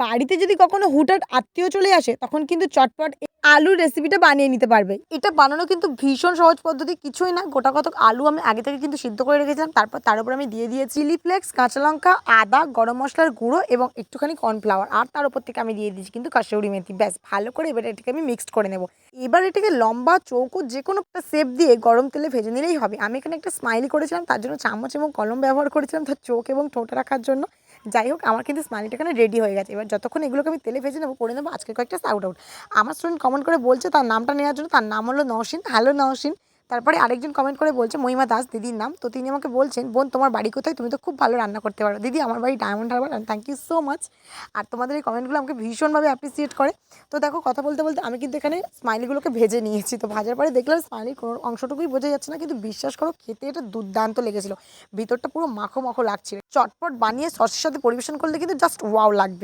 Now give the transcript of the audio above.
বাড়িতে যদি কখনো হুটহাট আত্মীয় চলে আসে তখন কিন্তু চটপট এই আলুর রেসিপিটা বানিয়ে নিতে পারবে। এটা বানানো কিন্তু ভীষণ সহজ পদ্ধতি, কিছুই না। গোটা কতক আলু আমি আগে থেকে কিন্তু সিদ্ধ করে রেখেছিলাম। তারপর তার উপর আমি দিয়ে দিয়েছি চিলি ফ্লেক্স, কাঁচা লঙ্কা, আদা, গরম মসলার গুঁড়ো এবং একটুখানি কর্নফ্লাওয়ার। আর তার উপর থেকে আমি দিয়ে দিয়েছি কিন্তু কাসুরি মেথি। ব্যাস ভালো করে এবার এটাকে আমি মিক্সড করে নেব। এবার এটাকে লম্বা চৌকো যেকোনো একটা শেপ দিয়ে গরম তেলে ভেজে নিলেই হবে। আমি এখানে একটা স্মাইলি করেছিলাম, তার জন্য চামচ এবং কলম ব্যবহার করেছিলাম তার চোখ এবং ঠোঁট রাখার জন্য। যাই হোক, আমার কিন্তু স্মাইলিটা এখানে রেডি হয়ে গেছে। এবার যতক্ষণ এগুলোকে আমি তেলে ভেজে নেবো, করে নেবো আজকের কয়েকটা শাউট আউট। আমার স্টুডেন্ট কমেন্ট করে বলছে তার নামটা নেওয়ার জন্য, তার নাম হলো নওশিন। হ্যালো নওশিন। তারপরে আরেকজন কমেন্ট করে বলছে মহিমা দাস দিদির নাম। তো তিনি আমাকে বলছেন, বোন তোমার বাড়ি কোথায়? তুমি তো খুব ভালো রান্না করতে পারো। দিদি আমার বাড়ি Diamond Harbour. Thank you so much. আর তোমাদের এই কমেন্টগুলো আমাকে ভীষণভাবে অ্যাপ্রিসিয়েট করে। তো দেখো, কথা বলতে বলতে আমি কিন্তু এখানে স্মাইলিগুলোকে ভেজে নিয়েছি। তো ভাজার পরে দেখলাম স্মাইলির কোনো অংশটুকুই বোঝা যাচ্ছে না, কিন্তু বিশ্বাস করো খেতে এটা দুর্দান্ত লেগেছিল। ভিতরটা পুরো মাখো মাখো লাগছিল। চটপট বানিয়ে সসের সাথে পরিবেশন করলে কিন্তু জাস্ট ওয়াও লাগবে।